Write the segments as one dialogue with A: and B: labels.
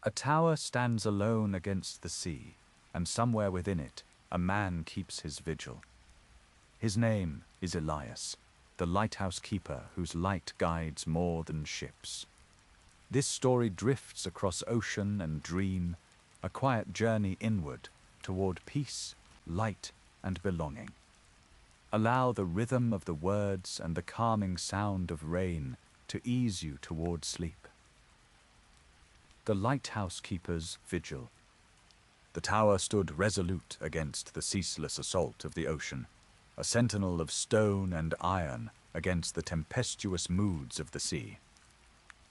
A: A tower stands alone against the sea, and somewhere within it, a man keeps his vigil. His name is Elias, the lighthouse keeper whose light guides more than ships. This story drifts across ocean and dream, a quiet journey inward toward peace, light, and belonging. Allow the rhythm of the words and the calming sound of rain to ease you toward sleep. The lighthouse keeper's vigil. The tower stood resolute against the ceaseless assault of the ocean, a sentinel of stone and iron against the tempestuous moods of the sea.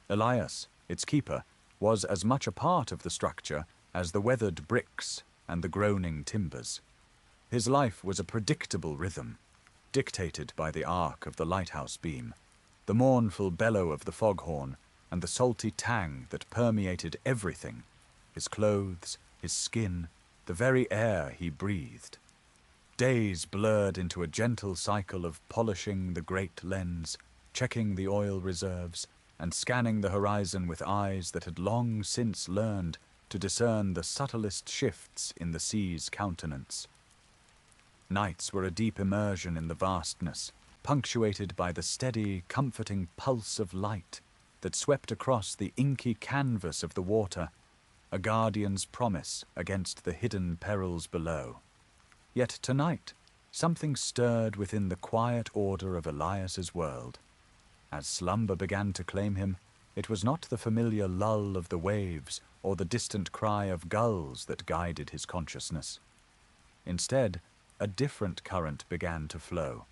A: Elias, its keeper, was as much a part of the structure as the weathered bricks and the groaning timbers. His life was a predictable rhythm, dictated by the arc of the lighthouse beam, the mournful bellow of the foghorn, and the salty tang that permeated everything, his clothes, his skin, the very air he breathed. Days blurred into a gentle cycle of polishing the great lens, checking the oil reserves, and scanning the horizon with eyes that had long since learned to discern the subtlest shifts in the sea's countenance. Nights were a deep immersion in the vastness, punctuated by the steady, comforting pulse of light that swept across the inky canvas of the water, a guardian's promise against the hidden perils below. Yet tonight, something stirred within the quiet order of Elias's world. As slumber began to claim him, it was not the familiar lull of the waves or the distant cry of gulls that guided his consciousness. Instead, a different current began to flow,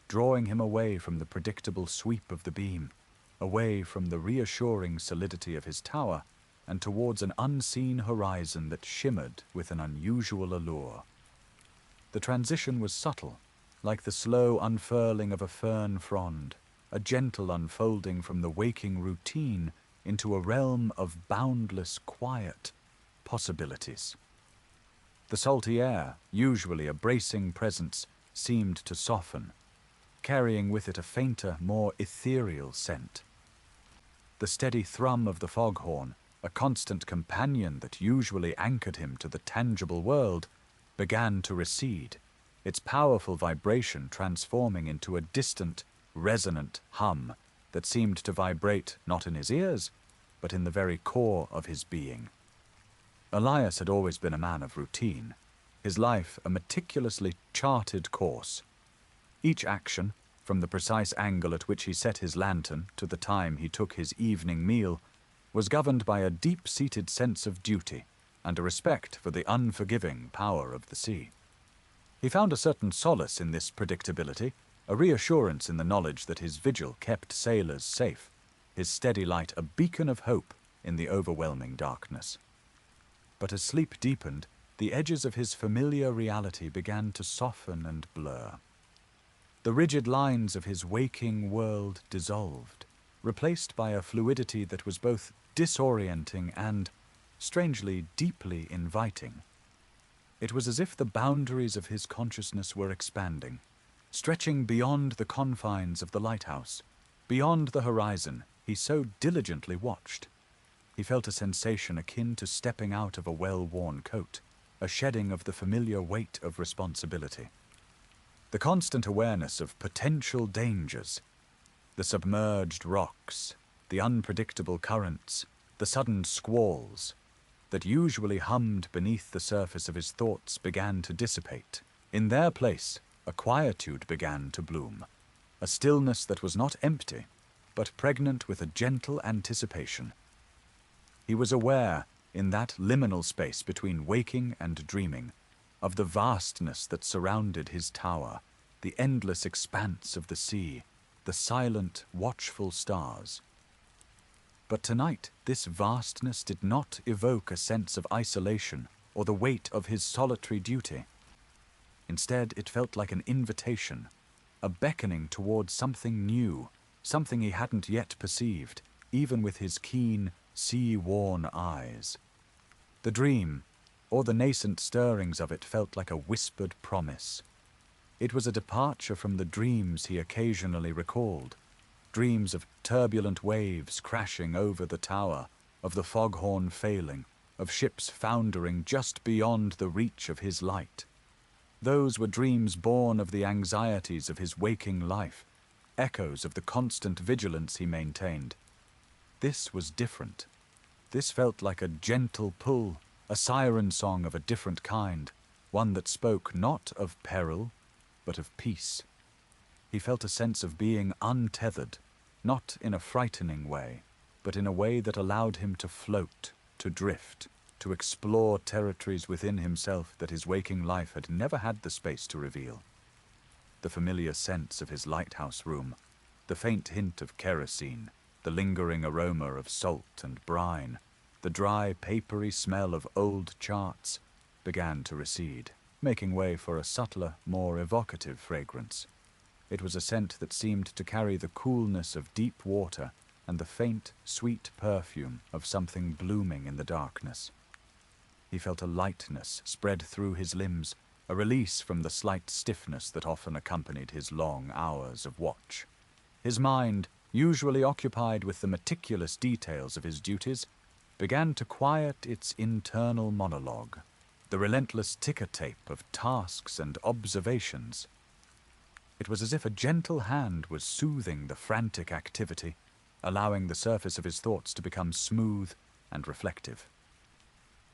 A: drawing him away from the predictable sweep of the beam, away from the reassuring solidity of his tower, and towards an unseen horizon that shimmered with an unusual allure. The transition was subtle, like the slow unfurling of a fern frond, a gentle unfolding from the waking routine into a realm of boundless quiet possibilities. The salty air, usually a bracing presence, seemed to soften, carrying with it a fainter, more ethereal scent. The steady thrum of the foghorn, a constant companion that usually anchored him to the tangible world, began to recede, its powerful vibration transforming into a distant, resonant hum that seemed to vibrate not in his ears, but in the very core of his being. Elias had always been a man of routine, his life a meticulously charted course. Each action, from the precise angle at which he set his lantern to the time he took his evening meal, was governed by a deep-seated sense of duty and a respect for the unforgiving power of the sea. He found a certain solace in this predictability, a reassurance in the knowledge that his vigil kept sailors safe, his steady light a beacon of hope in the overwhelming darkness. But as sleep deepened, the edges of his familiar reality began to soften and blur. The rigid lines of his waking world dissolved, replaced by a fluidity that was both disorienting and, strangely, deeply inviting. It was as if the boundaries of his consciousness were expanding, stretching beyond the confines of the lighthouse, beyond the horizon he so diligently watched. He felt a sensation akin to stepping out of a well-worn coat, a shedding of the familiar weight of responsibility. The constant awareness of potential dangers, the submerged rocks, the unpredictable currents, the sudden squalls that usually hummed beneath the surface of his thoughts began to dissipate. In their place, a quietude began to bloom, a stillness that was not empty, but pregnant with a gentle anticipation. He was aware, in that liminal space between waking and dreaming, of the vastness that surrounded his tower, the endless expanse of the sea, the silent, watchful stars. But tonight, this vastness did not evoke a sense of isolation or the weight of his solitary duty. Instead, it felt like an invitation, a beckoning towards something new, something he hadn't yet perceived, even with his keen, sea-worn eyes. The dream, or the nascent stirrings of it, felt like a whispered promise. It was a departure from the dreams he occasionally recalled, dreams of turbulent waves crashing over the tower, of the foghorn failing, of ships foundering just beyond the reach of his light. Those were dreams born of the anxieties of his waking life, echoes of the constant vigilance he maintained. This was different. This felt like a gentle pull, a siren song of a different kind, one that spoke not of peril, but of peace. He felt a sense of being untethered, not in a frightening way, but in a way that allowed him to float, to drift, to explore territories within himself that his waking life had never had the space to reveal. The familiar scents of his lighthouse room, the faint hint of kerosene, the lingering aroma of salt and brine, the dry, papery smell of old charts, began to recede, making way for a subtler, more evocative fragrance. It was a scent that seemed to carry the coolness of deep water and the faint, sweet perfume of something blooming in the darkness. He felt a lightness spread through his limbs, a release from the slight stiffness that often accompanied his long hours of watch. His mind, usually occupied with the meticulous details of his duties, began to quiet its internal monologue, the relentless ticker tape of tasks and observations. It was as if a gentle hand was soothing the frantic activity, allowing the surface of his thoughts to become smooth and reflective.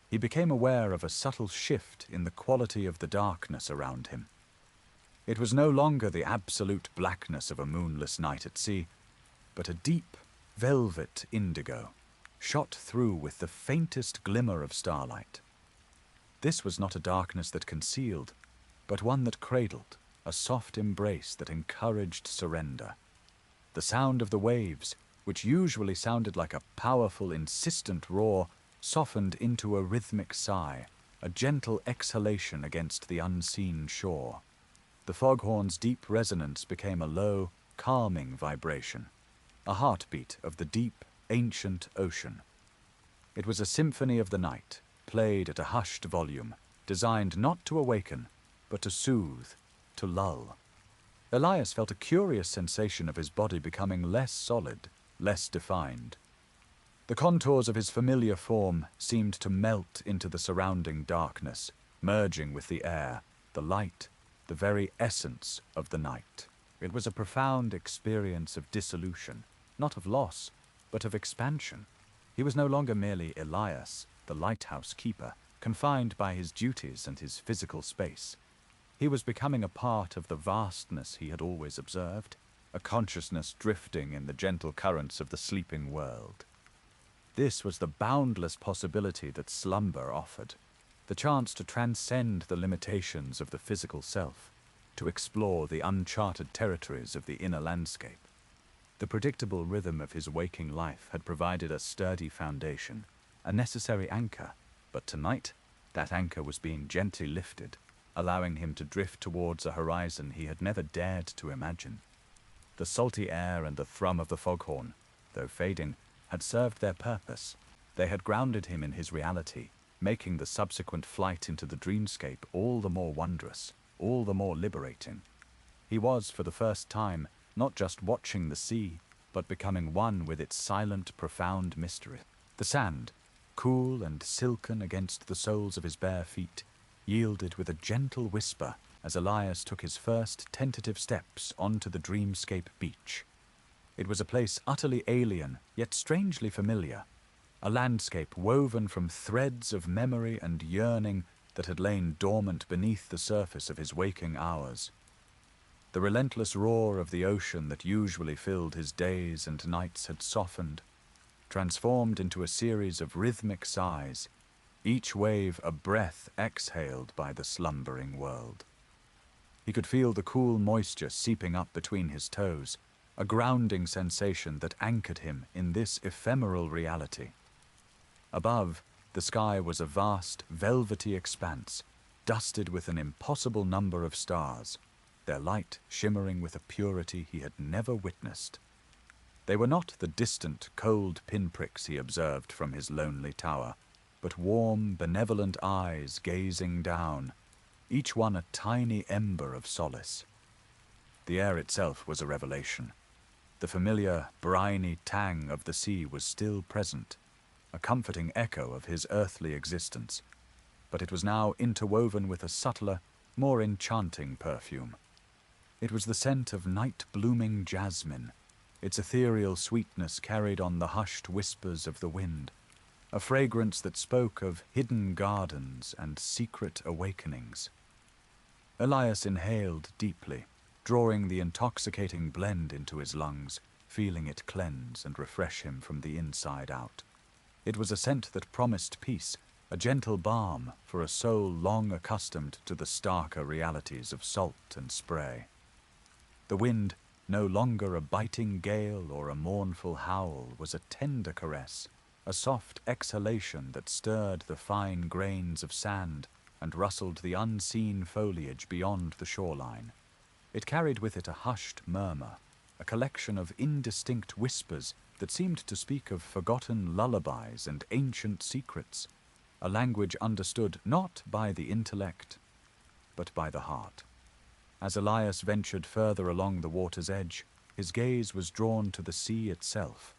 A: He became aware of a subtle shift in the quality of the darkness around him. It was no longer the absolute blackness of a moonless night at sea, but a deep, velvet indigo, shot through with the faintest glimmer of starlight. This was not a darkness that concealed, but one that cradled, a soft embrace that encouraged surrender. The sound of the waves, which usually sounded like a powerful, insistent roar, softened into a rhythmic sigh, a gentle exhalation against the unseen shore. The foghorn's deep resonance became a low, calming vibration, a heartbeat of the deep, ancient ocean. It was a symphony of the night, played at a hushed volume, designed not to awaken, but to soothe, to lull. Elias felt a curious sensation of his body becoming less solid, less defined. The contours of his familiar form seemed to melt into the surrounding darkness, merging with the air, the light, the very essence of the night. It was a profound experience of dissolution, not of loss, but of expansion. He was no longer merely Elias, the lighthouse keeper, confined by his duties and his physical space. He was becoming a part of the vastness he had always observed, a consciousness drifting in the gentle currents of the sleeping world. This was the boundless possibility that slumber offered, the chance to transcend the limitations of the physical self, to explore the uncharted territories of the inner landscape. The predictable rhythm of his waking life had provided a sturdy foundation, a necessary anchor, but tonight that anchor was being gently lifted, allowing him to drift towards a horizon he had never dared to imagine. The salty air and the thrum of the foghorn, though fading, had served their purpose. They had grounded him in his reality, making the subsequent flight into the dreamscape all the more wondrous, all the more liberating. He was, for the first time, not just watching the sea, but becoming one with its silent, profound mystery. The sand, cool and silken against the soles of his bare feet, yielded with a gentle whisper as Elias took his first tentative steps onto the dreamscape beach. It was a place utterly alien, yet strangely familiar, a landscape woven from threads of memory and yearning that had lain dormant beneath the surface of his waking hours. The relentless roar of the ocean that usually filled his days and nights had softened, transformed into a series of rhythmic sighs, each wave a breath exhaled by the slumbering world. He could feel the cool moisture seeping up between his toes, a grounding sensation that anchored him in this ephemeral reality. Above, the sky was a vast, velvety expanse, dusted with an impossible number of stars, their light shimmering with a purity he had never witnessed. They were not the distant, cold pinpricks he observed from his lonely tower, but warm, benevolent eyes gazing down, each one a tiny ember of solace. The air itself was a revelation. The familiar, briny tang of the sea was still present, a comforting echo of his earthly existence, but it was now interwoven with a subtler, more enchanting perfume. It was the scent of night-blooming jasmine, its ethereal sweetness carried on the hushed whispers of the wind, a fragrance that spoke of hidden gardens and secret awakenings. Elias inhaled deeply, drawing the intoxicating blend into his lungs, feeling it cleanse and refresh him from the inside out. It was a scent that promised peace, a gentle balm for a soul long accustomed to the starker realities of salt and spray. The wind, no longer a biting gale or a mournful howl, was a tender caress, a soft exhalation that stirred the fine grains of sand and rustled the unseen foliage beyond the shoreline. It carried with it a hushed murmur, a collection of indistinct whispers that seemed to speak of forgotten lullabies and ancient secrets, a language understood not by the intellect, but by the heart. As Elias ventured further along the water's edge, his gaze was drawn to the sea itself.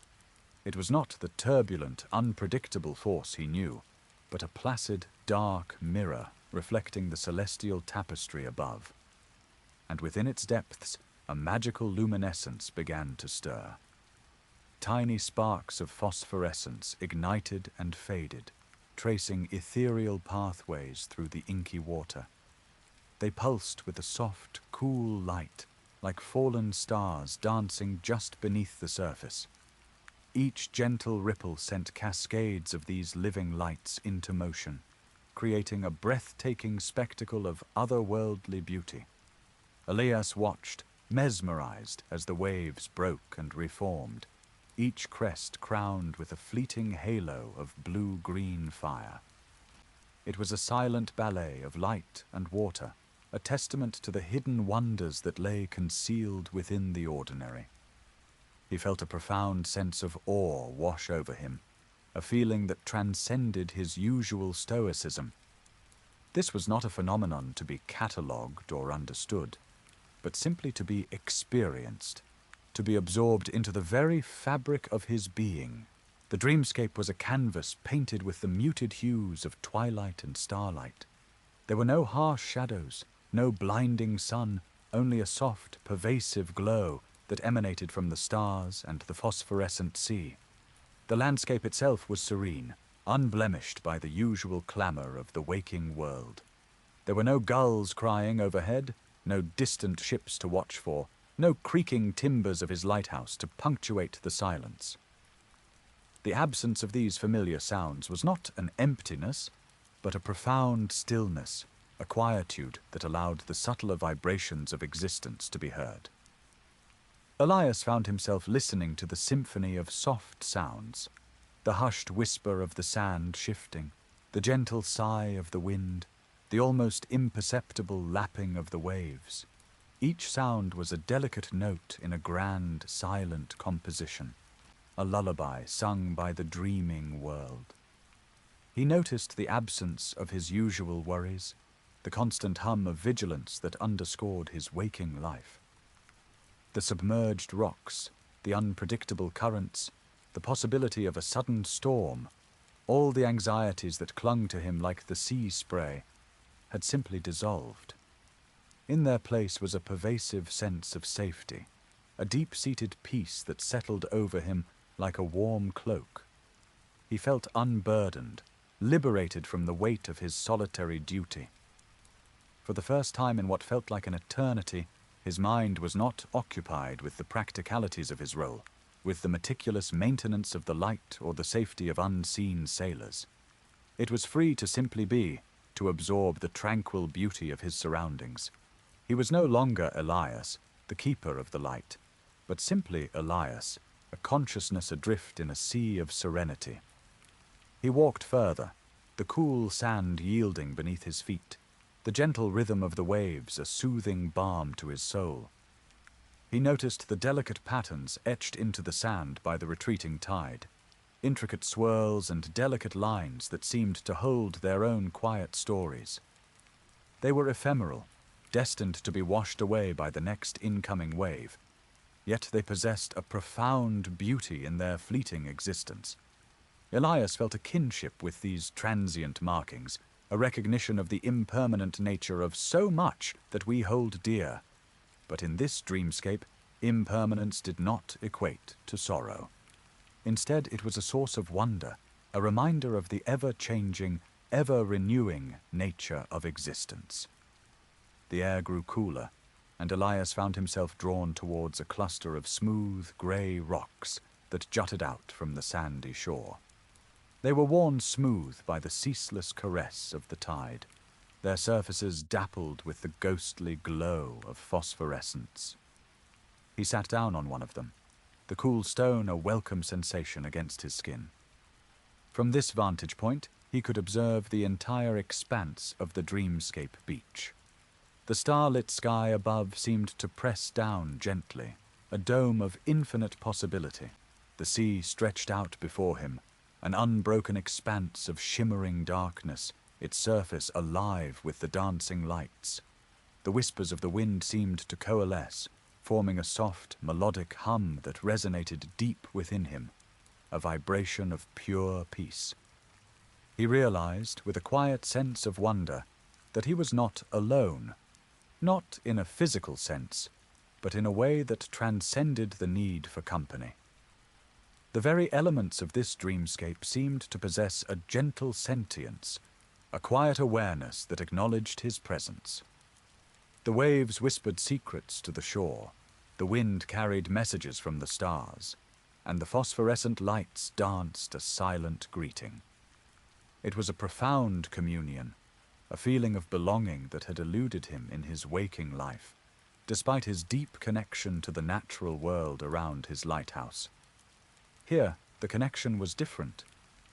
A: It was not the turbulent, unpredictable force he knew, but a placid, dark mirror reflecting the celestial tapestry above. And within its depths, a magical luminescence began to stir. Tiny sparks of phosphorescence ignited and faded, tracing ethereal pathways through the inky water. They pulsed with a soft, cool light, like fallen stars dancing just beneath the surface. Each gentle ripple sent cascades of these living lights into motion, creating a breathtaking spectacle of otherworldly beauty. Elias watched, mesmerized, as the waves broke and reformed, each crest crowned with a fleeting halo of blue-green fire. It was a silent ballet of light and water, a testament to the hidden wonders that lay concealed within the ordinary. He felt a profound sense of awe wash over him, a feeling that transcended his usual stoicism. This was not a phenomenon to be catalogued or understood, but simply to be experienced, to be absorbed into the very fabric of his being. The dreamscape was a canvas painted with the muted hues of twilight and starlight. There were no harsh shadows, no blinding sun, only a soft, pervasive glow that emanated from the stars and the phosphorescent sea. The landscape itself was serene, unblemished by the usual clamor of the waking world. There were no gulls crying overhead, no distant ships to watch for, no creaking timbers of his lighthouse to punctuate the silence. The absence of these familiar sounds was not an emptiness, but a profound stillness, a quietude that allowed the subtler vibrations of existence to be heard. Elias found himself listening to the symphony of soft sounds, the hushed whisper of the sand shifting, the gentle sigh of the wind, the almost imperceptible lapping of the waves. Each sound was a delicate note in a grand, silent composition, a lullaby sung by the dreaming world. He noticed the absence of his usual worries, the constant hum of vigilance that underscored his waking life. The submerged rocks, the unpredictable currents, the possibility of a sudden storm, all the anxieties that clung to him like the sea spray, had simply dissolved. In their place was a pervasive sense of safety, a deep-seated peace that settled over him like a warm cloak. He felt unburdened, liberated from the weight of his solitary duty. For the first time in what felt like an eternity, his mind was not occupied with the practicalities of his role, with the meticulous maintenance of the light or the safety of unseen sailors. It was free to simply be, to absorb the tranquil beauty of his surroundings. He was no longer Elias, the keeper of the light, but simply Elias, a consciousness adrift in a sea of serenity. He walked further, the cool sand yielding beneath his feet, the gentle rhythm of the waves a soothing balm to his soul. He noticed the delicate patterns etched into the sand by the retreating tide, intricate swirls and delicate lines that seemed to hold their own quiet stories. They were ephemeral, destined to be washed away by the next incoming wave, yet they possessed a profound beauty in their fleeting existence. Elias felt a kinship with these transient markings, a recognition of the impermanent nature of so much that we hold dear. But in this dreamscape, impermanence did not equate to sorrow. Instead, it was a source of wonder, a reminder of the ever-changing, ever-renewing nature of existence. The air grew cooler, and Elias found himself drawn towards a cluster of smooth, grey rocks that jutted out from the sandy shore. They were worn smooth by the ceaseless caress of the tide, their surfaces dappled with the ghostly glow of phosphorescence. He sat down on one of them, the cool stone a welcome sensation against his skin. From this vantage point, he could observe the entire expanse of the dreamscape beach. The starlit sky above seemed to press down gently, a dome of infinite possibility. The sea stretched out before him, an unbroken expanse of shimmering darkness, its surface alive with the dancing lights. The whispers of the wind seemed to coalesce, forming a soft, melodic hum that resonated deep within him, a vibration of pure peace. He realized, with a quiet sense of wonder, that he was not alone, not in a physical sense, but in a way that transcended the need for company. The very elements of this dreamscape seemed to possess a gentle sentience, a quiet awareness that acknowledged his presence. The waves whispered secrets to the shore, the wind carried messages from the stars, and the phosphorescent lights danced a silent greeting. It was a profound communion, a feeling of belonging that had eluded him in his waking life, despite his deep connection to the natural world around his lighthouse. Here, the connection was different,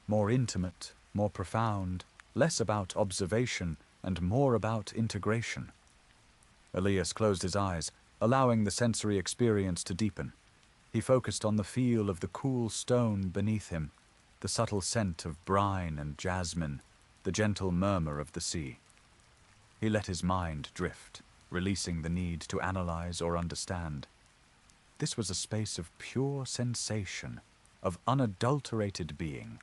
A: more intimate, more profound, less about observation and more about integration. Elias closed his eyes, allowing the sensory experience to deepen. He focused on the feel of the cool stone beneath him, the subtle scent of brine and jasmine, the gentle murmur of the sea. He let his mind drift, releasing the need to analyze or understand. This was a space of pure sensation, of unadulterated being.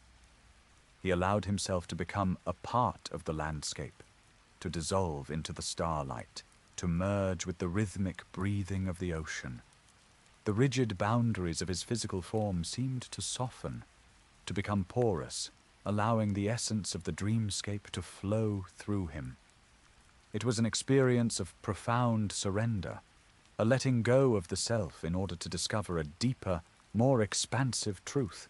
A: He allowed himself to become a part of the landscape, to dissolve into the starlight, to merge with the rhythmic breathing of the ocean. The rigid boundaries of his physical form seemed to soften, to become porous, allowing the essence of the dreamscape to flow through him. It was an experience of profound surrender, a letting go of the self in order to discover a deeper, more expansive truth.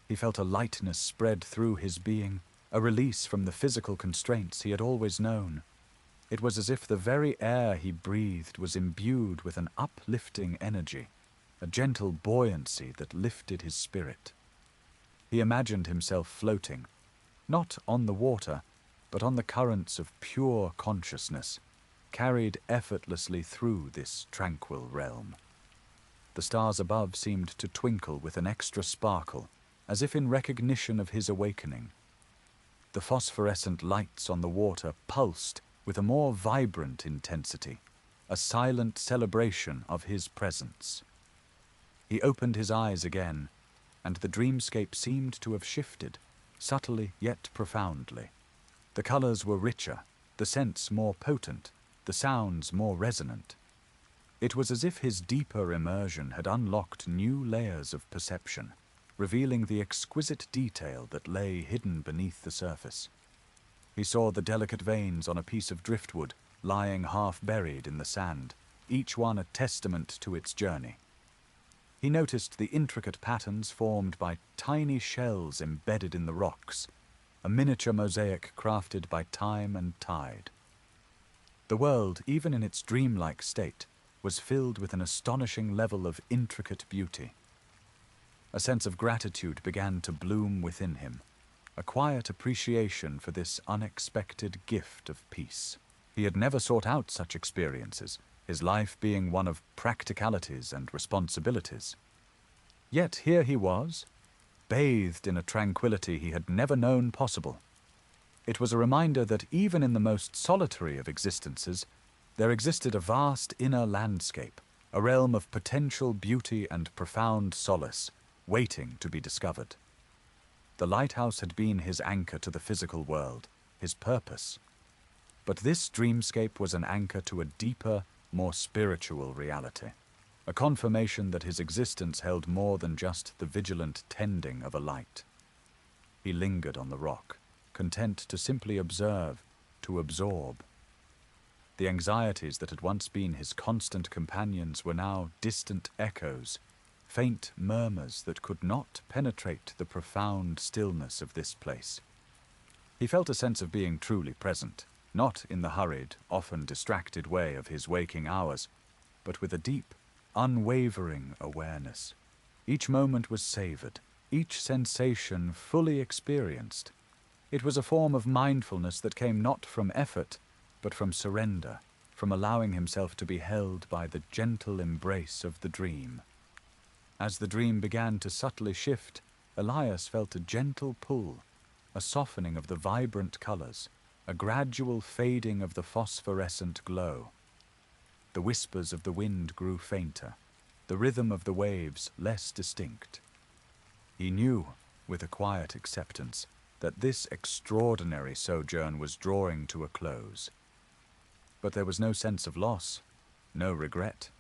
A: He felt a lightness spread through his being, a release from the physical constraints he had always known. It was as if the very air he breathed was imbued with an uplifting energy, a gentle buoyancy that lifted his spirit. He imagined himself floating, not on the water, but on the currents of pure consciousness, carried effortlessly through this tranquil realm. The stars above seemed to twinkle with an extra sparkle, as if in recognition of his awakening. The phosphorescent lights on the water pulsed with a more vibrant intensity, a silent celebration of his presence. He opened his eyes again, and the dreamscape seemed to have shifted, subtly yet profoundly. The colors were richer, the scents more potent, the sounds more resonant. It was as if his deeper immersion had unlocked new layers of perception, revealing the exquisite detail that lay hidden beneath the surface. He saw the delicate veins on a piece of driftwood lying half buried in the sand, each one a testament to its journey. He noticed the intricate patterns formed by tiny shells embedded in the rocks, a miniature mosaic crafted by time and tide. The world, even in its dreamlike state, was filled with an astonishing level of intricate beauty. A sense of gratitude began to bloom within him, a quiet appreciation for this unexpected gift of peace. He had never sought out such experiences, his life being one of practicalities and responsibilities. Yet here he was, bathed in a tranquility he had never known possible. It was a reminder that even in the most solitary of existences, there existed a vast inner landscape, a realm of potential beauty and profound solace, waiting to be discovered. The lighthouse had been his anchor to the physical world, his purpose. But this dreamscape was an anchor to a deeper, more spiritual reality, a confirmation that his existence held more than just the vigilant tending of a light. He lingered on the rock, content to simply observe, to absorb. The anxieties that had once been his constant companions were now distant echoes, faint murmurs that could not penetrate the profound stillness of this place. He felt a sense of being truly present, not in the hurried, often distracted way of his waking hours, but with a deep, unwavering awareness. Each moment was savored, each sensation fully experienced. It was a form of mindfulness that came not from effort, but from surrender, from allowing himself to be held by the gentle embrace of the dream. As the dream began to subtly shift, Elias felt a gentle pull, a softening of the vibrant colors, a gradual fading of the phosphorescent glow. The whispers of the wind grew fainter, the rhythm of the waves less distinct. He knew, with a quiet acceptance, that this extraordinary sojourn was drawing to a close. But there was no sense of loss, no regret.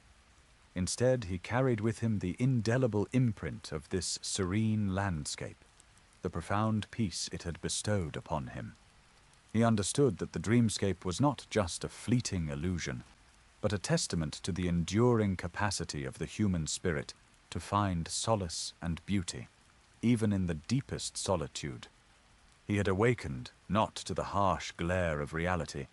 A: Instead, he carried with him the indelible imprint of this serene landscape, the profound peace it had bestowed upon him. He understood that the dreamscape was not just a fleeting illusion, but a testament to the enduring capacity of the human spirit to find solace and beauty, even in the deepest solitude. He had awakened not to the harsh glare of reality,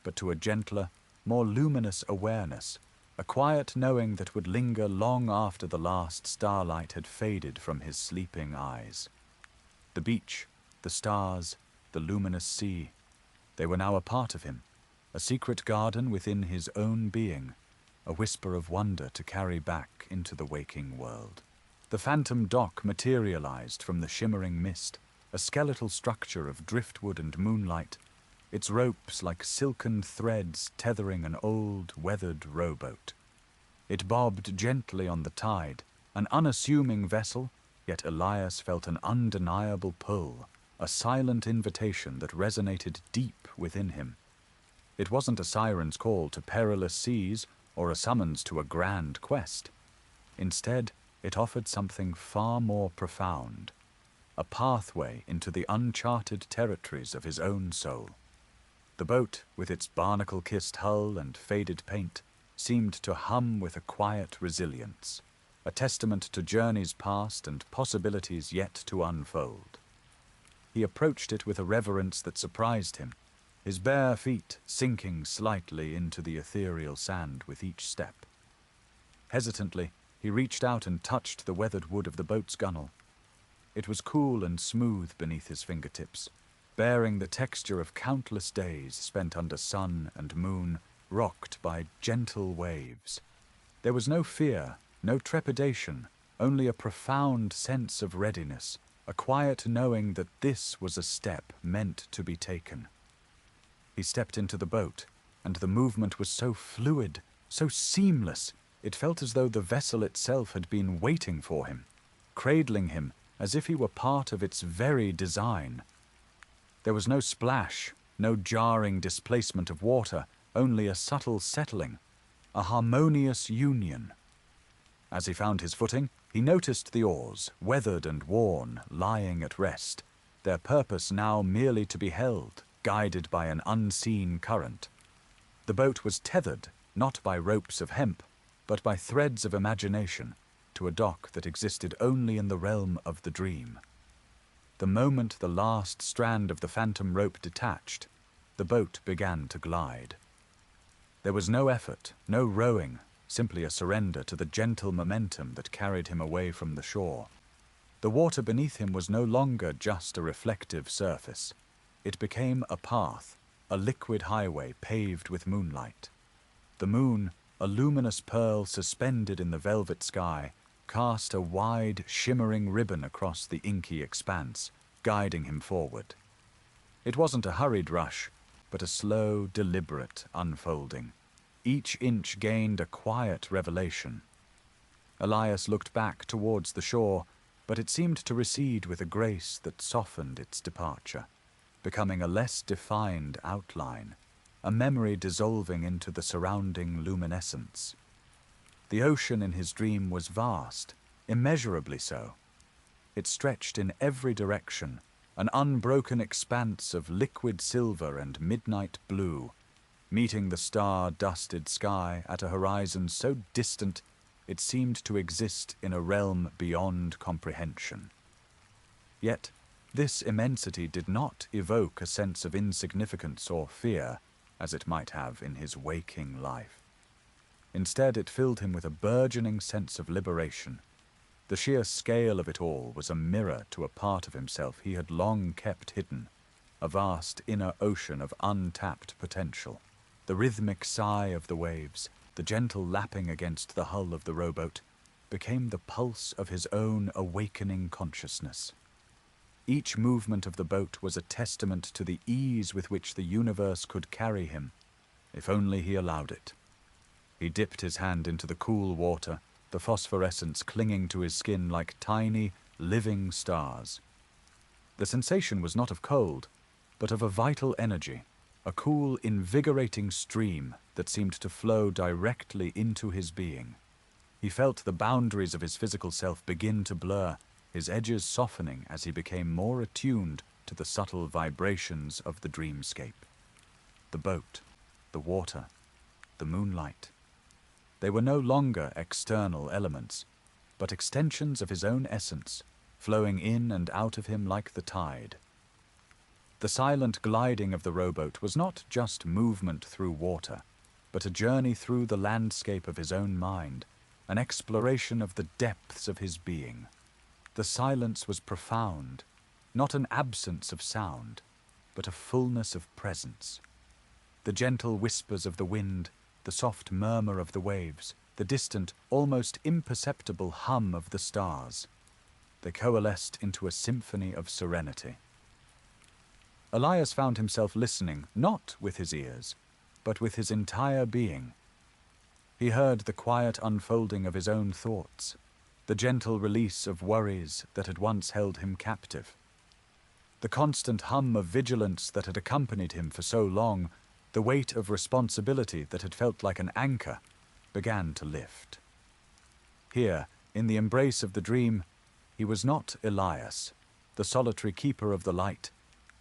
A: but to a gentler, more luminous awareness, a quiet knowing that would linger long after the last starlight had faded from his sleeping eyes. The beach, the stars, the luminous sea, they were now a part of him, a secret garden within his own being, a whisper of wonder to carry back into the waking world. The phantom dock materialized from the shimmering mist, a skeletal structure of driftwood and moonlight, its ropes like silken threads tethering an old, weathered rowboat. It bobbed gently on the tide, an unassuming vessel, yet Elias felt an undeniable pull, a silent invitation that resonated deep within him. It wasn't a siren's call to perilous seas or a summons to a grand quest. Instead, it offered something far more profound, a pathway into the uncharted territories of his own soul. The boat, with its barnacle-kissed hull and faded paint, seemed to hum with a quiet resilience, a testament to journeys past and possibilities yet to unfold. He approached it with a reverence that surprised him, his bare feet sinking slightly into the ethereal sand with each step. Hesitantly, he reached out and touched the weathered wood of the boat's gunwale. It was cool and smooth beneath his fingertips, bearing the texture of countless days spent under sun and moon, rocked by gentle waves. There was no fear, no trepidation, only a profound sense of readiness, a quiet knowing that this was a step meant to be taken. He stepped into the boat, and the movement was so fluid, so seamless, it felt as though the vessel itself had been waiting for him, cradling him as if he were part of its very design. There was no splash, no jarring displacement of water, only a subtle settling, a harmonious union. As he found his footing, he noticed the oars, weathered and worn, lying at rest, their purpose now merely to be held, guided by an unseen current. The boat was tethered, not by ropes of hemp, but by threads of imagination, to a dock that existed only in the realm of the dream. The moment the last strand of the phantom rope detached, the boat began to glide. There was no effort, no rowing, simply a surrender to the gentle momentum that carried him away from the shore. The water beneath him was no longer just a reflective surface. It became a path, a liquid highway paved with moonlight. The moon, a luminous pearl suspended in the velvet sky, cast a wide, shimmering ribbon across the inky expanse, guiding him forward. It wasn't a hurried rush, but a slow, deliberate unfolding. Each inch gained a quiet revelation. Elias looked back towards the shore, but it seemed to recede with a grace that softened its departure, becoming a less defined outline, a memory dissolving into the surrounding luminescence. The ocean in his dream was vast, immeasurably so. It stretched in every direction, an unbroken expanse of liquid silver and midnight blue, meeting the star-dusted sky at a horizon so distant it seemed to exist in a realm beyond comprehension. Yet, this immensity did not evoke a sense of insignificance or fear, as it might have in his waking life. Instead, it filled him with a burgeoning sense of liberation. The sheer scale of it all was a mirror to a part of himself he had long kept hidden, a vast inner ocean of untapped potential. The rhythmic sigh of the waves, the gentle lapping against the hull of the rowboat, became the pulse of his own awakening consciousness. Each movement of the boat was a testament to the ease with which the universe could carry him, if only he allowed it. He dipped his hand into the cool water, the phosphorescence clinging to his skin like tiny, living stars. The sensation was not of cold, but of a vital energy, a cool, invigorating stream that seemed to flow directly into his being. He felt the boundaries of his physical self begin to blur, his edges softening as he became more attuned to the subtle vibrations of the dreamscape. The boat, the water, the moonlight. They were no longer external elements, but extensions of his own essence, flowing in and out of him like the tide. The silent gliding of the rowboat was not just movement through water, but a journey through the landscape of his own mind, an exploration of the depths of his being. The silence was profound, not an absence of sound, but a fullness of presence. The gentle whispers of the wind, the soft murmur of the waves, the distant, almost imperceptible hum of the stars. They coalesced into a symphony of serenity. Elias found himself listening, not with his ears, but with his entire being. He heard the quiet unfolding of his own thoughts, the gentle release of worries that had once held him captive. The constant hum of vigilance that had accompanied him for so long, the weight of responsibility that had felt like an anchor, began to lift. Here, in the embrace of the dream, he was not Elias, the solitary keeper of the light,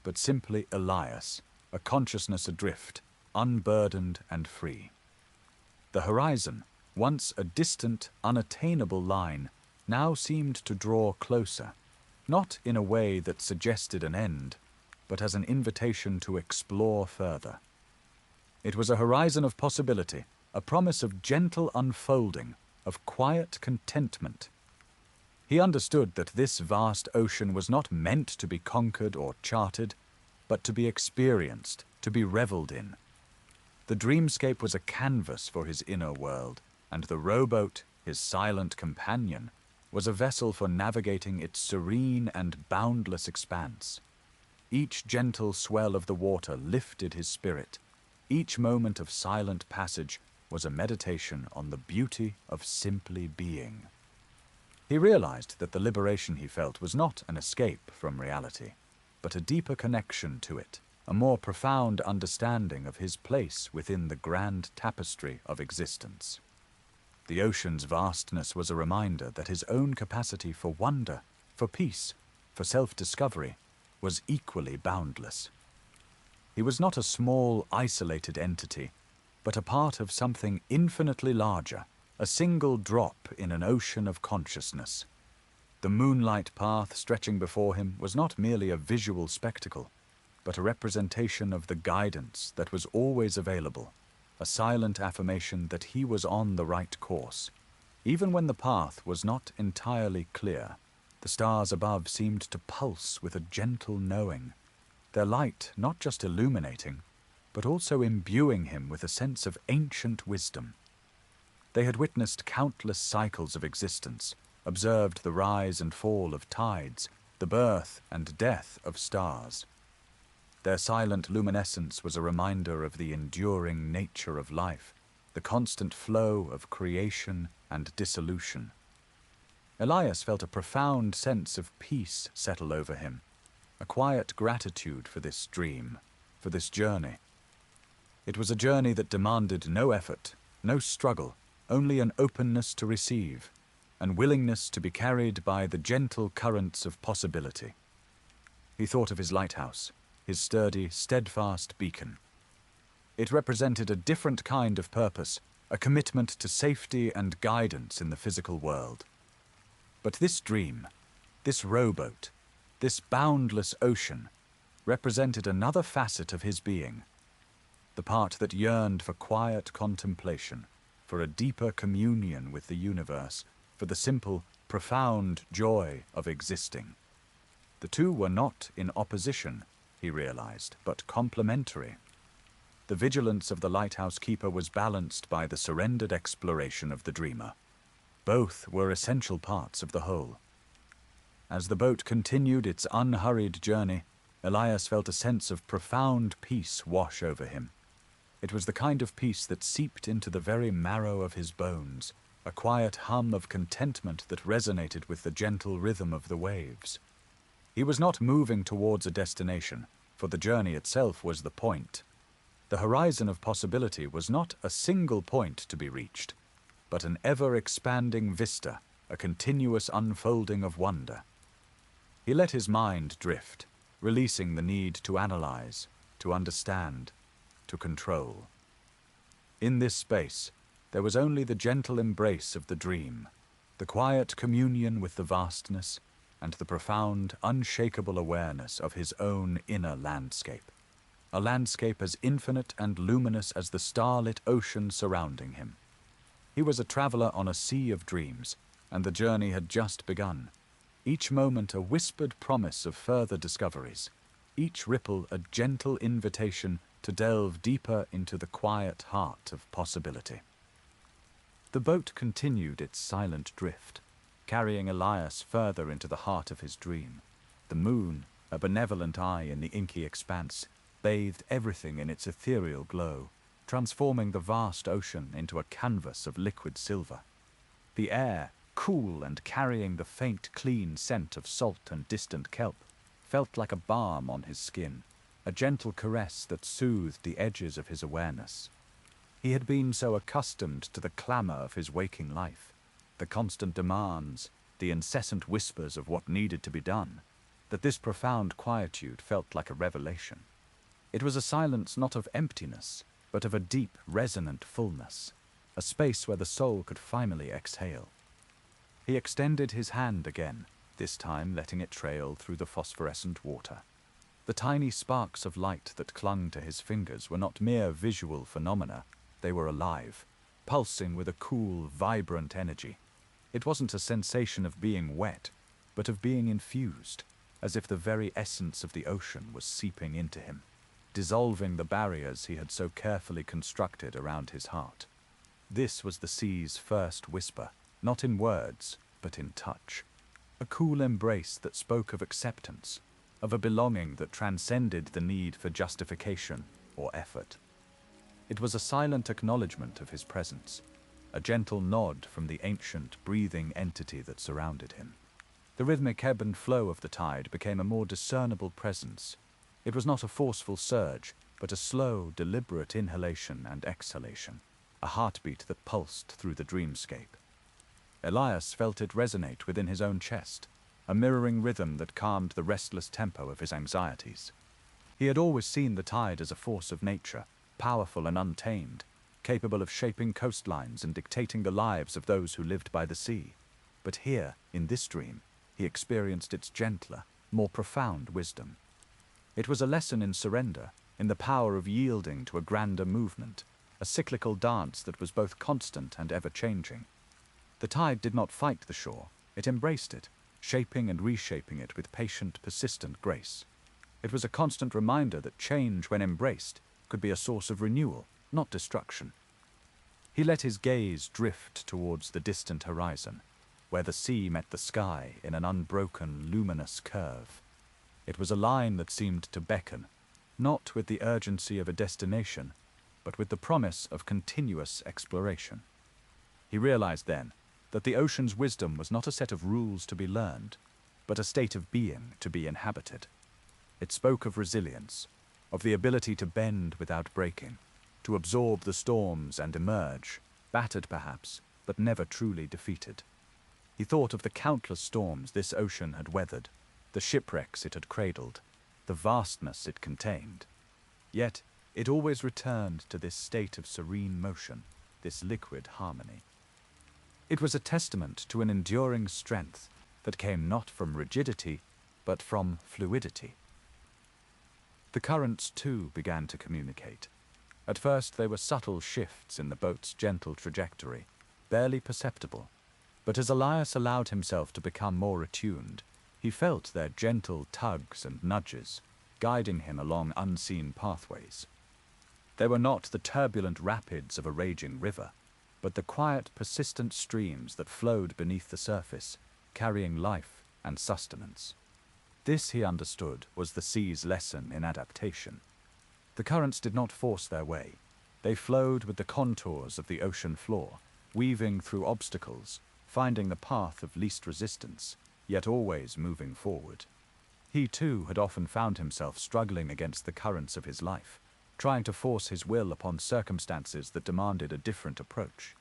A: but simply Elias, a consciousness adrift, unburdened and free. The horizon, once a distant, unattainable line, now seemed to draw closer, not in a way that suggested an end, but as an invitation to explore further. It was a horizon of possibility, a promise of gentle unfolding, of quiet contentment. He understood that this vast ocean was not meant to be conquered or charted, but to be experienced, to be reveled in. The dreamscape was a canvas for his inner world, and the rowboat, his silent companion, was a vessel for navigating its serene and boundless expanse. Each gentle swell of the water lifted his spirit. Each moment of silent passage was a meditation on the beauty of simply being. He realized that the liberation he felt was not an escape from reality, but a deeper connection to it, a more profound understanding of his place within the grand tapestry of existence. The ocean's vastness was a reminder that his own capacity for wonder, for peace, for self-discovery, was equally boundless. He was not a small, isolated entity, but a part of something infinitely larger, a single drop in an ocean of consciousness. The moonlight path stretching before him was not merely a visual spectacle, but a representation of the guidance that was always available, a silent affirmation that he was on the right course. Even when the path was not entirely clear, the stars above seemed to pulse with a gentle knowing, their light not just illuminating, but also imbuing him with a sense of ancient wisdom. They had witnessed countless cycles of existence, observed the rise and fall of tides, the birth and death of stars. Their silent luminescence was a reminder of the enduring nature of life, the constant flow of creation and dissolution. Elias felt a profound sense of peace settle over him, a quiet gratitude for this dream, for this journey. It was a journey that demanded no effort, no struggle, only an openness to receive, and willingness to be carried by the gentle currents of possibility. He thought of his lighthouse, his sturdy, steadfast beacon. It represented a different kind of purpose, a commitment to safety and guidance in the physical world. But this dream, this rowboat, this boundless ocean, represented another facet of his being, the part that yearned for quiet contemplation, for a deeper communion with the universe, for the simple, profound joy of existing. The two were not in opposition, he realized, but complementary. The vigilance of the lighthouse keeper was balanced by the surrendered exploration of the dreamer. Both were essential parts of the whole. As the boat continued its unhurried journey, Elias felt a sense of profound peace wash over him. It was the kind of peace that seeped into the very marrow of his bones, a quiet hum of contentment that resonated with the gentle rhythm of the waves. He was not moving towards a destination, for the journey itself was the point. The horizon of possibility was not a single point to be reached, but an ever-expanding vista, a continuous unfolding of wonder. He let his mind drift, releasing the need to analyze, to understand, to control. In this space, there was only the gentle embrace of the dream, the quiet communion with the vastness, and the profound, unshakable awareness of his own inner landscape, a landscape as infinite and luminous as the starlit ocean surrounding him. He was a traveler on a sea of dreams, and the journey had just begun, each moment a whispered promise of further discoveries, each ripple a gentle invitation to delve deeper into the quiet heart of possibility. The boat continued its silent drift, carrying Elias further into the heart of his dream. The moon, a benevolent eye in the inky expanse, bathed everything in its ethereal glow, transforming the vast ocean into a canvas of liquid silver. The air, cool and carrying the faint, clean scent of salt and distant kelp, felt like a balm on his skin, a gentle caress that soothed the edges of his awareness. He had been so accustomed to the clamor of his waking life, the constant demands, the incessant whispers of what needed to be done, that this profound quietude felt like a revelation. It was a silence not of emptiness, but of a deep, resonant fullness, a space where the soul could finally exhale. He extended his hand again, this time letting it trail through the phosphorescent water. The tiny sparks of light that clung to his fingers were not mere visual phenomena, they were alive, pulsing with a cool, vibrant energy. It wasn't a sensation of being wet, but of being infused, as if the very essence of the ocean was seeping into him, dissolving the barriers he had so carefully constructed around his heart. This was the sea's first whisper, not in words, but in touch. A cool embrace that spoke of acceptance, of a belonging that transcended the need for justification or effort. It was a silent acknowledgement of his presence, a gentle nod from the ancient, breathing entity that surrounded him. The rhythmic ebb and flow of the tide became a more discernible presence. It was not a forceful surge, but a slow, deliberate inhalation and exhalation, a heartbeat that pulsed through the dreamscape. Elias felt it resonate within his own chest, a mirroring rhythm that calmed the restless tempo of his anxieties. He had always seen the tide as a force of nature, powerful and untamed, capable of shaping coastlines and dictating the lives of those who lived by the sea. But here, in this dream, he experienced its gentler, more profound wisdom. It was a lesson in surrender, in the power of yielding to a grander movement, a cyclical dance that was both constant and ever-changing. The tide did not fight the shore, it embraced it, shaping and reshaping it with patient, persistent grace. It was a constant reminder that change, when embraced, could be a source of renewal, not destruction. He let his gaze drift towards the distant horizon, where the sea met the sky in an unbroken, luminous curve. It was a line that seemed to beckon, not with the urgency of a destination, but with the promise of continuous exploration. He realized then that the ocean's wisdom was not a set of rules to be learned, but a state of being to be inhabited. It spoke of resilience, of the ability to bend without breaking, to absorb the storms and emerge, battered perhaps, but never truly defeated. He thought of the countless storms this ocean had weathered, the shipwrecks it had cradled, the vastness it contained. Yet it always returned to this state of serene motion, this liquid harmony. It was a testament to an enduring strength that came not from rigidity, but from fluidity. The currents, too, began to communicate. At first they were subtle shifts in the boat's gentle trajectory, barely perceptible, but as Elias allowed himself to become more attuned, he felt their gentle tugs and nudges, guiding him along unseen pathways. They were not the turbulent rapids of a raging river, but the quiet, persistent streams that flowed beneath the surface, carrying life and sustenance. This, he understood, was the sea's lesson in adaptation. The currents did not force their way. They flowed with the contours of the ocean floor, weaving through obstacles, finding the path of least resistance, yet always moving forward. He, too, had often found himself struggling against the currents of his life, trying to force his will upon circumstances that demanded a different approach.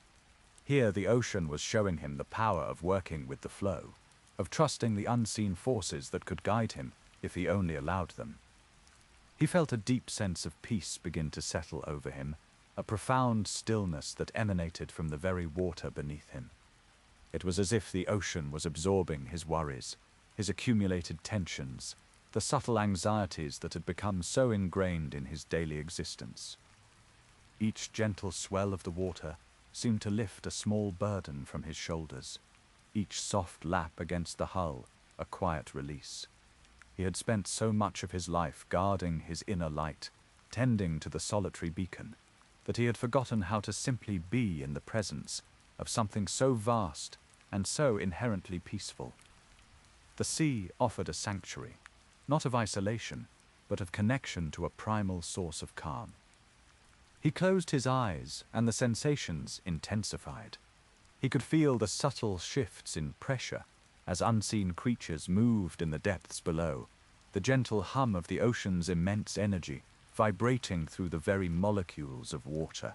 A: Here the ocean was showing him the power of working with the flow, of trusting the unseen forces that could guide him if he only allowed them. He felt a deep sense of peace begin to settle over him, a profound stillness that emanated from the very water beneath him. It was as if the ocean was absorbing his worries, his accumulated tensions, the subtle anxieties that had become so ingrained in his daily existence. Each gentle swell of the water seemed to lift a small burden from his shoulders, each soft lap against the hull a quiet release. He had spent so much of his life guarding his inner light, tending to the solitary beacon, that he had forgotten how to simply be in the presence of something so vast and so inherently peaceful. The sea offered a sanctuary, not of isolation, but of connection to a primal source of calm. He closed his eyes, and the sensations intensified. He could feel the subtle shifts in pressure as unseen creatures moved in the depths below, the gentle hum of the ocean's immense energy vibrating through the very molecules of water.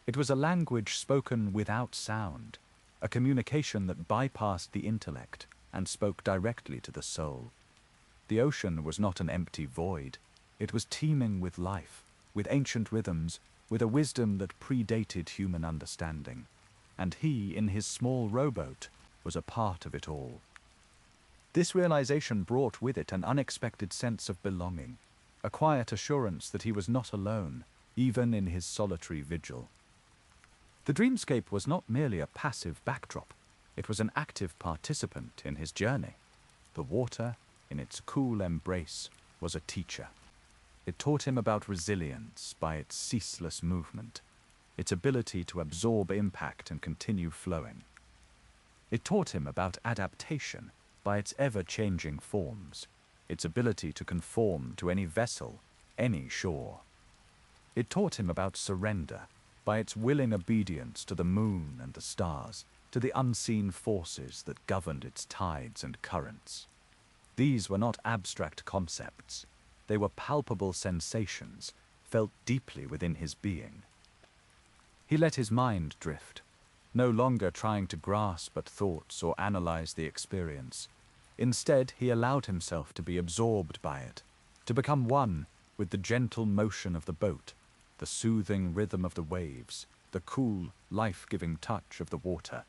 A: It was a language spoken without sound, a communication that bypassed the intellect and spoke directly to the soul. The ocean was not an empty void. It was teeming with life, with ancient rhythms, with a wisdom that predated human understanding. And he, in his small rowboat, was a part of it all. This realization brought with it an unexpected sense of belonging, a quiet assurance that he was not alone, even in his solitary vigil. The dreamscape was not merely a passive backdrop. It was an active participant in his journey. The water, in its cool embrace, was a teacher. It taught him about resilience by its ceaseless movement, its ability to absorb impact and continue flowing. It taught him about adaptation by its ever-changing forms, its ability to conform to any vessel, any shore. It taught him about surrender by its willing obedience to the moon and the stars, to the unseen forces that governed its tides and currents. These were not abstract concepts. They were palpable sensations, felt deeply within his being. He let his mind drift, no longer trying to grasp at thoughts or analyze the experience. Instead, he allowed himself to be absorbed by it, to become one with the gentle motion of the boat, the soothing rhythm of the waves, the cool, life-giving touch of the water.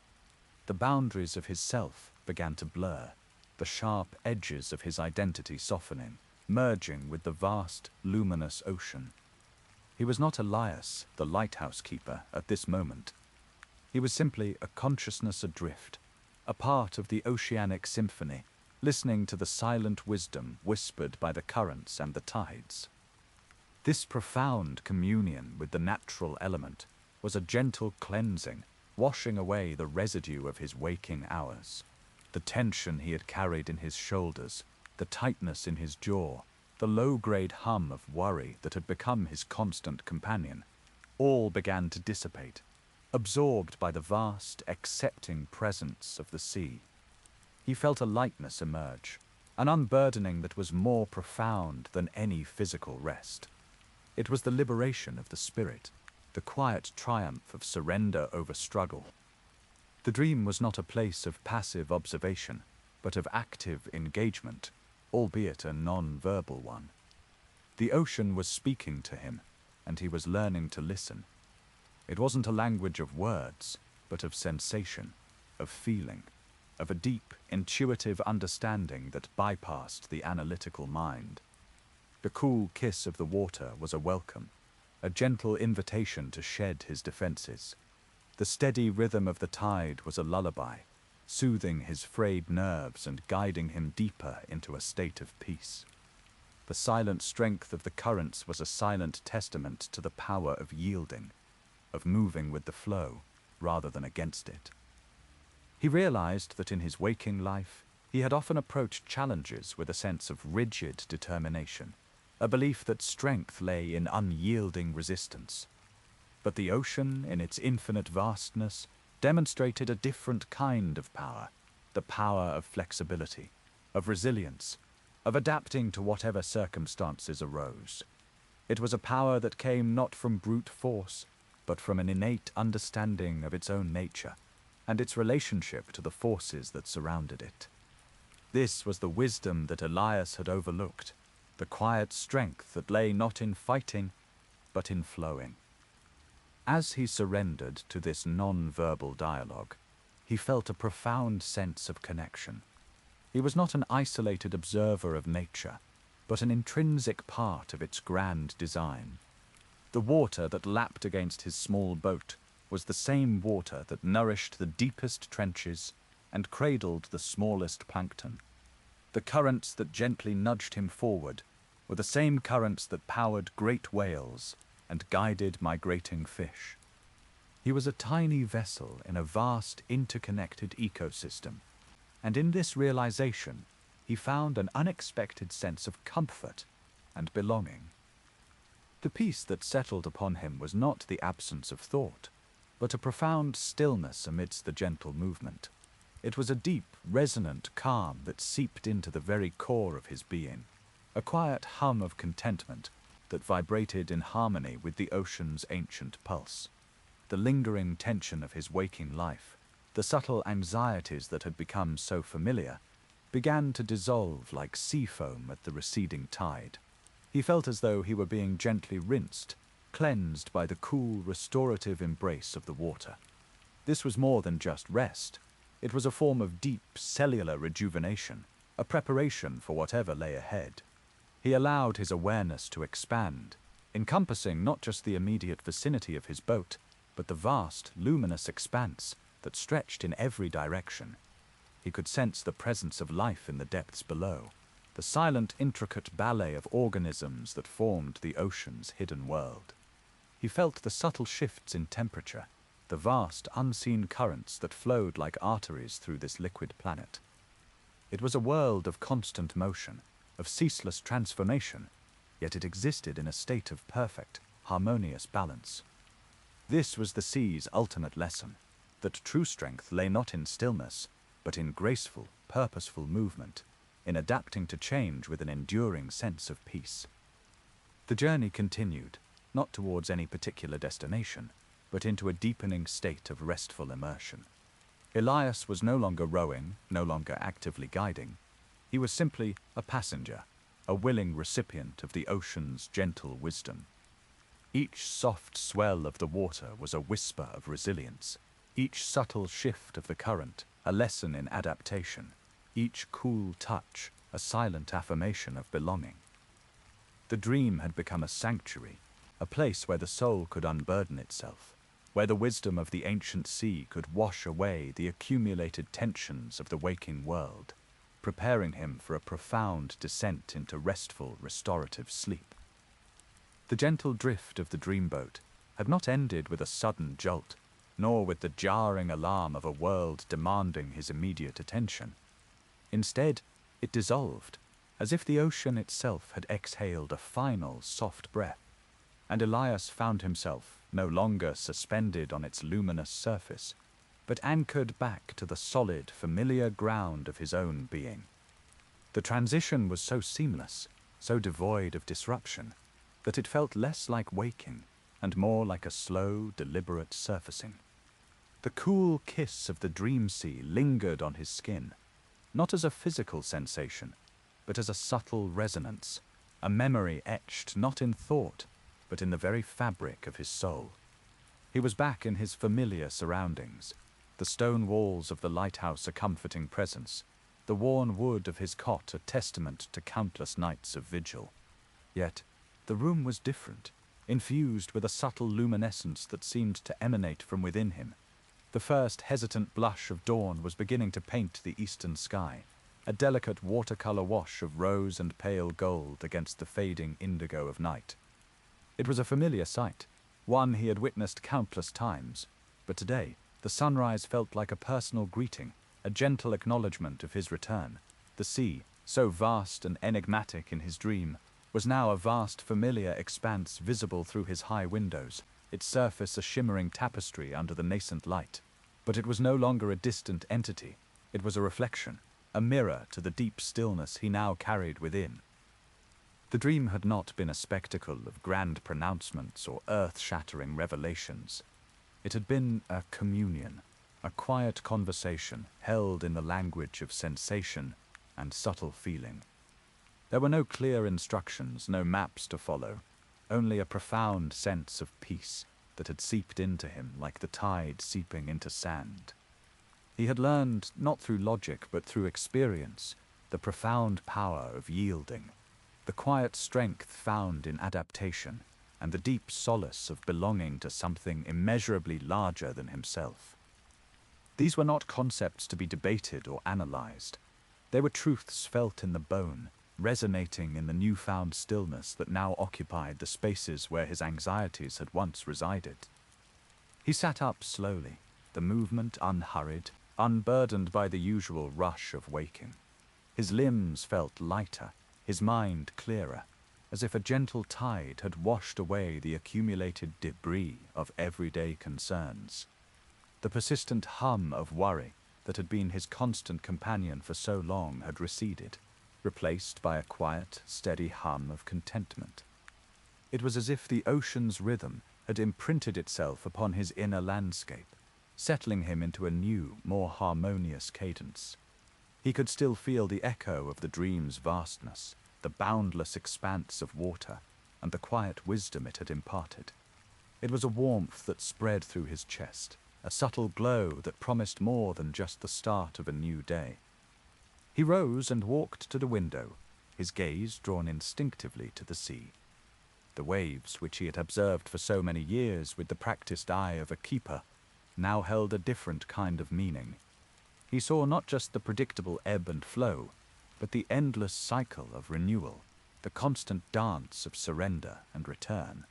A: The boundaries of his self began to blur, the sharp edges of his identity softening, merging with the vast, luminous ocean. He was not Elias, the lighthouse keeper, at this moment. He was simply a consciousness adrift, a part of the oceanic symphony, listening to the silent wisdom whispered by the currents and the tides. This profound communion with the natural element was a gentle cleansing, washing away the residue of his waking hours. The tension he had carried in his shoulders, the tightness in his jaw, the low-grade hum of worry that had become his constant companion, all began to dissipate. absorbed by the vast, accepting presence of the sea. He felt a lightness emerge, an unburdening that was more profound than any physical rest. It was the liberation of the spirit, the quiet triumph of surrender over struggle. The dream was not a place of passive observation, but of active engagement, albeit a non-verbal one. The ocean was speaking to him, and he was learning to listen. It wasn't a language of words, but of sensation, of feeling, of a deep, intuitive understanding that bypassed the analytical mind. The cool kiss of the water was a welcome, a gentle invitation to shed his defenses. The steady rhythm of the tide was a lullaby, soothing his frayed nerves and guiding him deeper into a state of peace. The silent strength of the currents was a silent testament to the power of yielding, of moving with the flow rather than against it. He realized that in his waking life, he had often approached challenges with a sense of rigid determination, a belief that strength lay in unyielding resistance. But the ocean, in its infinite vastness, demonstrated a different kind of power, the power of flexibility, of resilience, of adapting to whatever circumstances arose. It was a power that came not from brute force, but from an innate understanding of its own nature and its relationship to the forces that surrounded it. This was the wisdom that Elias had overlooked, the quiet strength that lay not in fighting, but in flowing. As he surrendered to this non-verbal dialogue, he felt a profound sense of connection. He was not an isolated observer of nature, but an intrinsic part of its grand design. The water that lapped against his small boat was the same water that nourished the deepest trenches and cradled the smallest plankton. The currents that gently nudged him forward were the same currents that powered great whales and guided migrating fish. He was a tiny vessel in a vast interconnected ecosystem, and in this realization he found an unexpected sense of comfort and belonging. The peace that settled upon him was not the absence of thought, but a profound stillness amidst the gentle movement. It was a deep, resonant calm that seeped into the very core of his being, a quiet hum of contentment that vibrated in harmony with the ocean's ancient pulse. The lingering tension of his waking life, the subtle anxieties that had become so familiar, began to dissolve like sea foam at the receding tide. He felt as though he were being gently rinsed, cleansed by the cool, restorative embrace of the water. This was more than just rest. It was a form of deep, cellular rejuvenation, a preparation for whatever lay ahead. He allowed his awareness to expand, encompassing not just the immediate vicinity of his boat, but the vast, luminous expanse that stretched in every direction. He could sense the presence of life in the depths below, the silent, intricate ballet of organisms that formed the ocean's hidden world. He felt the subtle shifts in temperature, the vast, unseen currents that flowed like arteries through this liquid planet. It was a world of constant motion, of ceaseless transformation, yet it existed in a state of perfect, harmonious balance. This was the sea's ultimate lesson, that true strength lay not in stillness, but in graceful, purposeful movement, in adapting to change with an enduring sense of peace. The journey continued, not towards any particular destination, but into a deepening state of restful immersion. Elias was no longer rowing, no longer actively guiding. He was simply a passenger, a willing recipient of the ocean's gentle wisdom. Each soft swell of the water was a whisper of resilience, each subtle shift of the current a lesson in adaptation, each cool touch a silent affirmation of belonging. The dream had become a sanctuary, a place where the soul could unburden itself, where the wisdom of the ancient sea could wash away the accumulated tensions of the waking world, preparing him for a profound descent into restful, restorative sleep. The gentle drift of the dreamboat had not ended with a sudden jolt, nor with the jarring alarm of a world demanding his immediate attention. Instead, it dissolved, as if the ocean itself had exhaled a final, soft breath, and Elias found himself no longer suspended on its luminous surface, but anchored back to the solid, familiar ground of his own being. The transition was so seamless, so devoid of disruption, that it felt less like waking and more like a slow, deliberate surfacing. The cool kiss of the dream sea lingered on his skin, not as a physical sensation, but as a subtle resonance, a memory etched not in thought, but in the very fabric of his soul. He was back in his familiar surroundings, the stone walls of the lighthouse a comforting presence, the worn wood of his cot a testament to countless nights of vigil. Yet, the room was different, infused with a subtle luminescence that seemed to emanate from within him. The first hesitant blush of dawn was beginning to paint the eastern sky, a delicate watercolor wash of rose and pale gold against the fading indigo of night. It was a familiar sight, one he had witnessed countless times, but today the sunrise felt like a personal greeting, a gentle acknowledgement of his return. The sea, so vast and enigmatic in his dream, was now a vast familiar expanse visible through his high windows, its surface a shimmering tapestry under the nascent light. But it was no longer a distant entity. It was a reflection, a mirror to the deep stillness he now carried within. The dream had not been a spectacle of grand pronouncements or earth-shattering revelations. It had been a communion, a quiet conversation held in the language of sensation and subtle feeling. There were no clear instructions, no maps to follow, only a profound sense of peace that had seeped into him like the tide seeping into sand. He had learned, not through logic but through experience, the profound power of yielding, the quiet strength found in adaptation, and the deep solace of belonging to something immeasurably larger than himself. These were not concepts to be debated or analyzed. They were truths felt in the bone, resonating in the newfound stillness that now occupied the spaces where his anxieties had once resided. He sat up slowly, the movement unhurried, unburdened by the usual rush of waking. His limbs felt lighter, his mind clearer, as if a gentle tide had washed away the accumulated debris of everyday concerns. The persistent hum of worry that had been his constant companion for so long had receded, replaced by a quiet, steady hum of contentment. It was as if the ocean's rhythm had imprinted itself upon his inner landscape, settling him into a new, more harmonious cadence. He could still feel the echo of the dream's vastness, the boundless expanse of water, and the quiet wisdom it had imparted. It was a warmth that spread through his chest, a subtle glow that promised more than just the start of a new day. He rose and walked to the window, his gaze drawn instinctively to the sea. The waves, which he had observed for so many years with the practiced eye of a keeper, now held a different kind of meaning. He saw not just the predictable ebb and flow, but the endless cycle of renewal, the constant dance of surrender and return.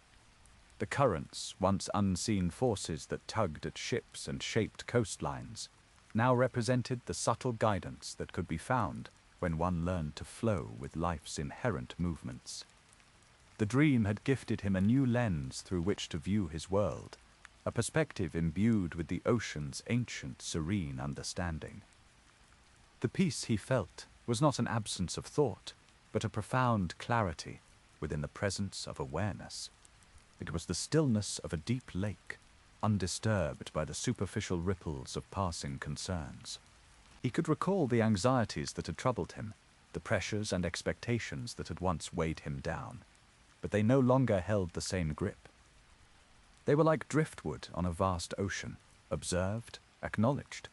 A: The currents, once unseen forces that tugged at ships and shaped coastlines, now represented the subtle guidance that could be found when one learned to flow with life's inherent movements. The dream had gifted him a new lens through which to view his world, a perspective imbued with the ocean's ancient, serene understanding. The peace he felt was not an absence of thought, but a profound clarity within the presence of awareness. It was the stillness of a deep lake, undisturbed by the superficial ripples of passing concerns. He could recall the anxieties that had troubled him, the pressures and expectations that had once weighed him down, but they no longer held the same grip. They were like driftwood on a vast ocean, observed, acknowledged,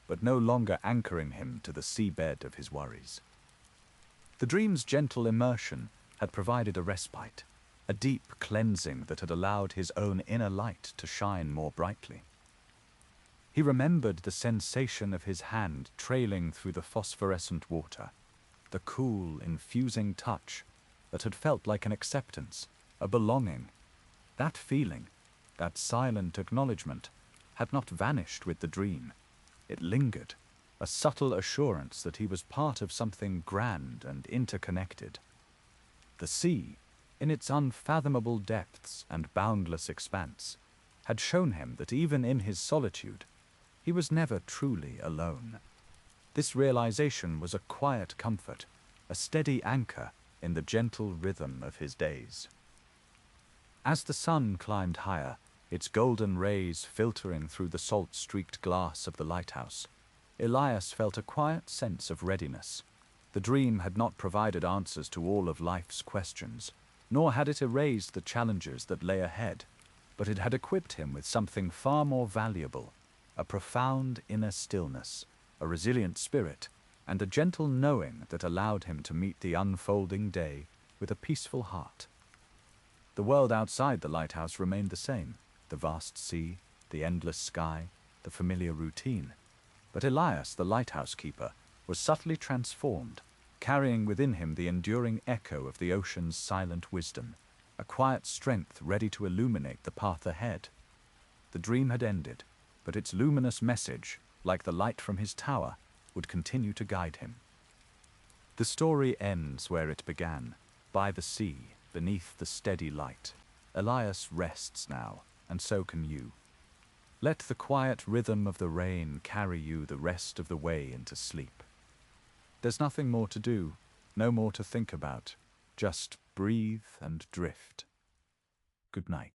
A: but no longer anchoring him to the seabed of his worries. The dream's gentle immersion had provided a respite, a deep cleansing that had allowed his own inner light to shine more brightly. He remembered the sensation of his hand trailing through the phosphorescent water, the cool, infusing touch that had felt like an acceptance, a belonging. That feeling, that silent acknowledgement, had not vanished with the dream. It lingered, a subtle assurance that he was part of something grand and interconnected. The sea, in its unfathomable depths and boundless expanse, had shown him that even in his solitude, he was never truly alone. This realization was a quiet comfort, a steady anchor in the gentle rhythm of his days. As the sun climbed higher, its golden rays filtering through the salt-streaked glass of the lighthouse, Elias felt a quiet sense of readiness. The dream had not provided answers to all of life's questions, nor had it erased the challenges that lay ahead, but it had equipped him with something far more valuable, a profound inner stillness, a resilient spirit, and a gentle knowing that allowed him to meet the unfolding day with a peaceful heart. The world outside the lighthouse remained the same, the vast sea, the endless sky, the familiar routine. But Elias, the lighthouse keeper, was subtly transformed, carrying within him the enduring echo of the ocean's silent wisdom, a quiet strength ready to illuminate the path ahead. The dream had ended, but its luminous message, like the light from his tower, would continue to guide him. The story ends where it began, by the sea, beneath the steady light. Elias rests now, and so can you. Let the quiet rhythm of the rain carry you the rest of the way into sleep. There's nothing more to do, no more to think about. Just breathe and drift. Good night.